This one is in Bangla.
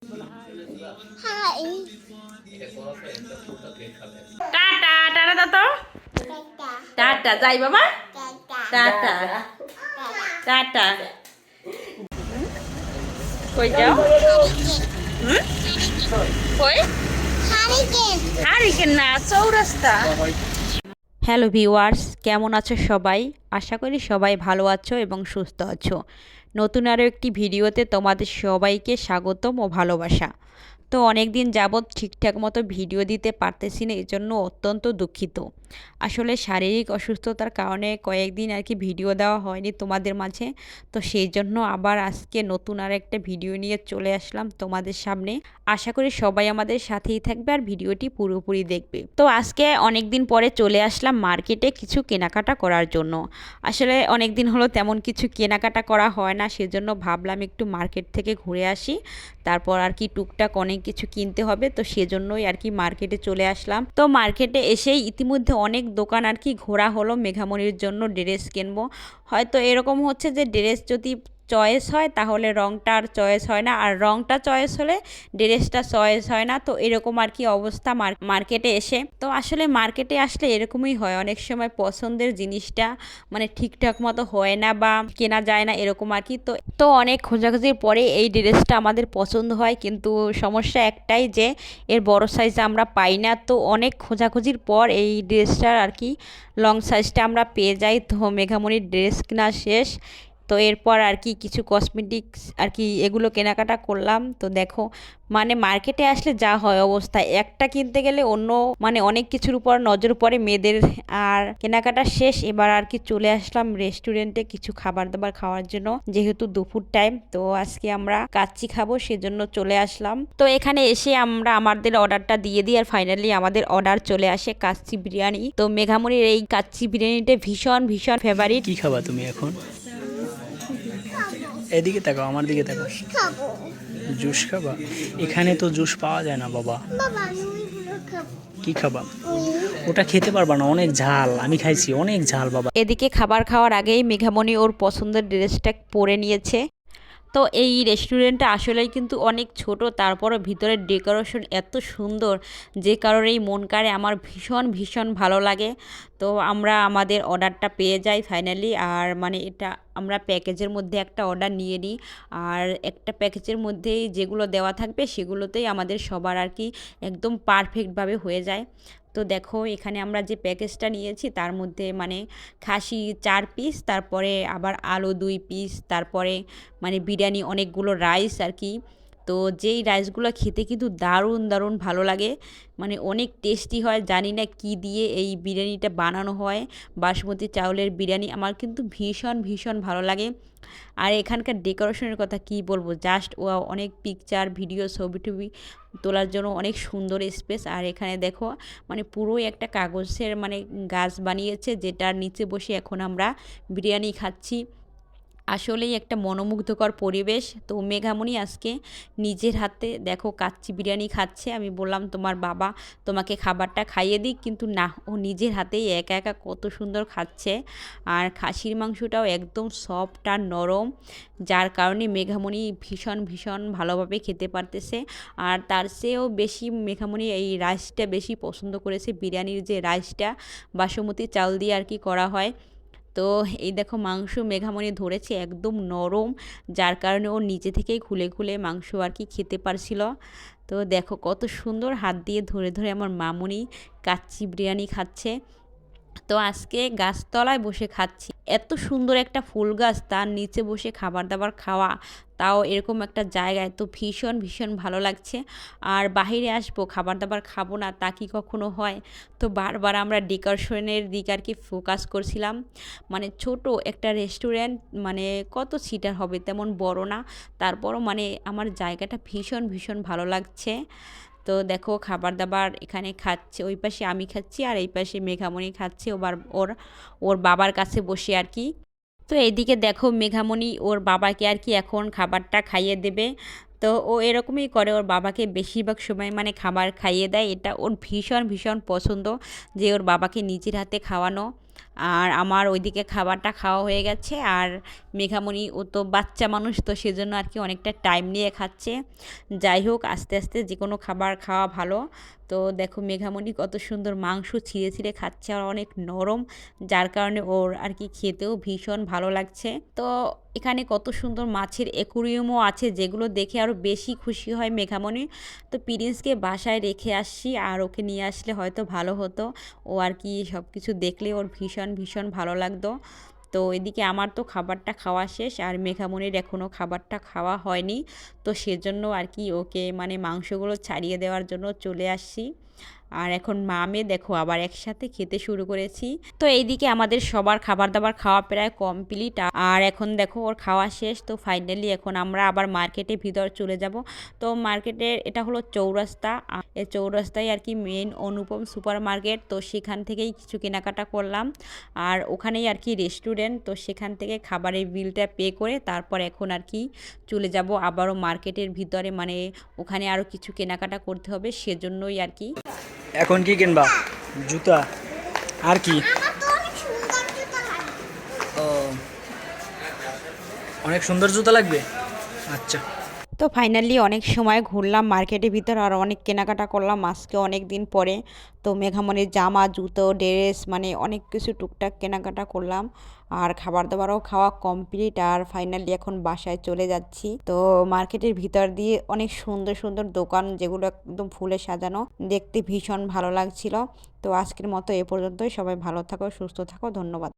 হাই টাটা টাটা দাও তো টাটা যাই বাবা টাটা টাটা কই যাও হুম কই হারিকেন না চৌরাস্তা। হ্যালো ভিউয়ার্স, কেমন আছো সবাই? আশা করি সবাই ভালো আছো এবং সুস্থ আছো। নতুন আরও একটি ভিডিওতে তোমাদের সবাইকে স্বাগতম ও ভালোবাসা। তো অনেক দিন যাবৎ ঠিকঠাক মতো ভিডিও দিতে পারতেছি না, এর জন্য অত্যন্ত দুঃখিত। আসলে শারীরিক অসুস্থতার কারণে কয়েকদিন আর কি ভিডিও দেওয়া হয়নি তোমাদের মাঝে। তো সেই জন্য আবার আজকে নতুন আর একটা ভিডিও নিয়ে চলে আসলাম তোমাদের সামনে। আশা করি সবাই আমাদের সাথেই থাকবে আর ভিডিওটি পুরোপুরি দেখবে। তো আজকে অনেক দিন পরে চলে আসলাম মার্কেটে কিছু কেনাকাটা করার জন্য। আসলে অনেক দিন হলো তেমন কিছু কেনাকাটা করা হয় না, সেজন্য ভাবলাম একটু মার্কেট থেকে ঘুরে আসি। তারপর আর কি টুকটাক অনেক কিছু কিনতে হবে, তো সেজন্যই আর কি মার্কেটে চলে আসলাম। তো মার্কেটে এসেই ইতিমধ্যে অনেক দোকান আর কি ঘোরা হলো মেঘামণির জন্য ড্রেস কিনবো। হয়তো এরকম হচ্ছে যে ড্রেস যদি চয়েস হয় তাহলে রংটা আর চয়েস হয় না, আর রংটা চয়েস হলে ড্রেসটা চয়েস হয় না। তো এরকম আর কি অবস্থা মার্কেটে এসে। তো আসলে মার্কেটে আসলে এরকমই হয়, অনেক সময় পছন্দের জিনিসটা মানে ঠিকঠাক মতো হয় না বা কেনা যায় না এরকম আর কি। তো তো অনেক খোঁজাখুঁজির পরে এই ড্রেসটা আমাদের পছন্দ হয়, কিন্তু সমস্যা একটাই যে এর বড় সাইজ আমরা পাই না। তো অনেক খোঁজাখুঁজির পর এই ড্রেসটার আর কি লং সাইজটা আমরা পেয়ে যাই। তো মেঘামণির ড্রেস কেনা শেষ। তো এরপর আর কি কিছু কসমেটিক্স আর কি এগুলো কেনাকাটা করলাম। তো দেখো মানে মার্কেটে আসলে যা হয় অবস্থা, একটা কিনতে গেলে অন্য মানে অনেক কিছুর উপর নজর পড়ে মেয়েদের। আর কেনাকাটা শেষ, এবার আর কি চলে আসলাম রেস্টুরেন্টে কিছু খাবার দাবার খাওয়ার জন্য, যেহেতু দুপুর টাইম। তো আজকে আমরা কাচ্চি খাবো সেজন্য চলে আসলাম। তো এখানে এসে আমরা আমাদের অর্ডারটা দিয়ে দিই, আর ফাইনালি আমাদের অর্ডার চলে আসে কাচ্চি বিরিয়ানি। তো মেঘামণির এই কাচ্চি বিরিয়ানিটা ভীষণ ভীষণ ফেভারিট। কি খাবা তুমি এখন? এদিকে তাকাও, আমার দিকে তাকাও। খাবো জুস খাবা? এখানে তো জুস পাওয়া যায় না বাবা। বাবা আমি ওইগুলো খাবো কি খাবা? ওটা খেতে পারবা না, অনেক ঝাল। আমি খাইছি, অনেক ঝাল বাবা। এদিকে খাবার খাওয়ার আগেই মেঘামণি ওর পছন্দের ড্রেসটা পরে নিয়েছে। তো এই রেস্টুরেন্টটা আসলেই কিন্তু অনেক ছোট, তারপরও ভিতরের ডেকোরেশন এত সুন্দর যে কারণেই মন কাড়ে আমার ভীষণ ভীষণ ভালো লাগে। তো আমরা আমাদের অর্ডারটা পেয়ে যাই ফাইনালি। আর মানে এটা আমরা প্যাকেজের মধ্যে একটা অর্ডার নিয়ে নিই, আর একটা প্যাকেজের মধ্যেই যেগুলো দেওয়া থাকবে সেগুলোতেই আমাদের সবার আর কি একদম পারফেক্টভাবে হয়ে যায়। তো দেখো এখানে আমরা যে প্যাকেজটা নিয়েছি তার মধ্যে মানে খাসি 4 পিস, তারপরে আবার আলু 2 পিস, তারপরে মানে বিরিয়ানি অনেকগুলো রাইস আর কি। তো যেই রাইসগুলো খেতে কিন্তু দারুণ দারুণ ভালো লাগে, মানে অনেক টেস্টি হয়। জানি না কি দিয়ে এই বিরিয়ানিটা বানানো হয়, বাসমতি চাউলের বিরিয়ানি আমার কিন্তু ভীষণ ভীষণ ভালো লাগে। আর এখানকার ডেকোরেশনের কথা কি বলবো, জাস্ট ও অনেক পিকচার ভিডিও ছবি টবি তোলার জন্য অনেক সুন্দর স্পেস। আর এখানে দেখো মানে পুরোই একটা কাগজের মানে গাছ বানিয়েছে, যেটার নিচে বসে এখন আমরা বিরিয়ানি খাচ্ছি। আসলেই একটা মনোমুগ্ধকর পরিবেশ। তো মেঘামণি আজকে নিজের হাতে দেখো কাচ্চি বিরিয়ানি খাচ্ছে। আমি বললাম তোমার বাবা তোমাকে খাবারটা খাইয়ে দিক, কিন্তু না, ও নিজের হাতেই একা একা কত সুন্দর খাচ্ছে। আর খাসির মাংসটাও একদম সফট আর নরম, যার কারণে মেঘামণি ভীষণ ভীষণ ভালোভাবে খেতে পারতেছে। আর তার চেয়েও বেশি মেঘামণি এই রাইসটা বেশি পছন্দ করেছে, বিরিয়ানির যে রাইসটা বাসমতি চাল দিয়ে আর কি করা হয়। তো এই দেখো মাংস মেঘামণি ধরেছে একদম নরম, যার কারণে ও নিজে থেকেই খুলে খুলে মাংস আর কি খেতে পারছিল। তো দেখো কত সুন্দর হাত দিয়ে ধরে ধরে আমার মামুনি কাচ্চি বিরিয়ানি খাচ্ছে। তো আজকে গাছতলায় বসে খাচ্ছি, এত সুন্দর একটা ফুল গাছ, তার নিচে বসে খাবার দাবার খাওয়া, তাও এরকম একটা জায়গায়, তো ভীষণ ভীষণ ভালো লাগছে। আর বাহিরে আসবো খাবার দাবার খাবো না তা কি কখনো হয়? তো বারবার আমরা ডেকোরেশনের দিক আর কি ফোকাস করছিলাম। মানে ছোট একটা রেস্টুরেন্ট, মানে কত সিটার হবে, তেমন বড় না, তারপরও মানে আমার জায়গাটা ভীষণ ভীষণ ভালো লাগছে। তো দেখো খাবার দাবার এখানে খাচ্ছে, ওই পাশে আমি খাচ্ছি আর এই পাশে মেঘামণি খাচ্ছে ওর ওর বাবার কাছে বসে আর কি। তো এইদিকে দেখো মেঘামণি ওর বাবাকে আর কি এখন খাবারটা খাইয়ে দেবে। তো ও এরকমই করে, ওর বাবাকে বেশিরভাগ সময় মানে খাবার খাইয়ে দেয়, এটা ওর ভীষণ ভীষণ পছন্দ যে ওর বাবাকে নিজের হাতে খাওয়ানো। আর আমার ওইদিকে খাবারটা খাওয়া হয়ে গেছে। আর মেঘামণি ও তো বাচ্চা মানুষ, তো সেজন্য আর কি অনেকটা টাইম নিয়ে খাচ্ছে। যাই হোক, আস্তে আস্তে যে কোনো খাবার খাওয়া ভালো। তো দেখো মেঘামণি কত সুন্দর মাংস ছিঁড়ে ছিঁড়ে খাচ্ছে, আর অনেক নরম, যার কারণে ওর আর কি খেতেও ভীষণ ভালো লাগছে। তো এখানে কত সুন্দর মাছের অ্যাকুরিয়ামও আছে, যেগুলো দেখে আরও বেশি খুশি হয় মেঘামণি। তো প্রিন্সকে বাসায় রেখে আসছি, আর ওকে নিয়ে আসলে হয়তো ভালো হতো। ও আর কি সব কিছু দেখলে ওর ভীষণ ভীষণ ভালো লাগতো। তো এদিকে আমার তো খাবারটা খাওয়া শেষ, আর মেঘামণির এখনও খাবারটা খাওয়া হয়নি। তো সেজন্য আর কি ওকে মানে মাংসগুলো ছাড়িয়ে দেওয়ার জন্য চলে আসছি। আর এখন মা মেয়ে দেখো আবার একসাথে খেতে শুরু করেছি। তো এইদিকে আমাদের সবার খাবার দাবার খাওয়া প্রায় কমপ্লিট, আর এখন দেখো ওর খাওয়া শেষ। তো ফাইনালি এখন আমরা আবার মার্কেটে ভিতর চলে যাব। তো মার্কেটের এটা হলো চৌরাস্তা, এই চৌরাস্তায় আর কি মেন অনুপম সুপার মার্কেট। তো সেখান থেকেই কিছু কেনাকাটা করলাম, আর ওখানেই আর কি রেস্টুরেন্ট। তো সেখান থেকে খাবারের বিলটা পে করে তারপর এখন আর কি চলে যাব আবারও মার্কেটের ভিতরে, মানে ওখানে আরও কিছু কেনাকাটা করতে হবে, সেজন্যই আর কি। এখন কি কিনবা? জুতা আর কি? আমার তো অনেক সুন্দর জুতা লাগে। ও, অনেক সুন্দর জুতা লাগবে। আচ্ছা, তো ফাইনালি অনেক সময় ঘুরলাম মার্কেটের ভিতর, আর অনেক কেনাকাটা করলাম আজকে অনেক দিন পরে। তো মেঘামণির জামা জুতো ড্রেস মানে অনেক কিছু টুকটাক কেনাকাটা করলাম, আর খাবার দাবারও খাওয়া কমপ্লিট। আর ফাইনালি এখন বাসায় চলে যাচ্ছি। তো মার্কেটের ভিতর দিয়ে অনেক সুন্দর সুন্দর দোকান, যেগুলো একদম ফুলে সাজানো, দেখতে ভীষণ ভালো লাগছিল। তো আজকের মতো এ পর্যন্তই। সবাই ভালো থাকো, সুস্থ থাকো, ধন্যবাদ।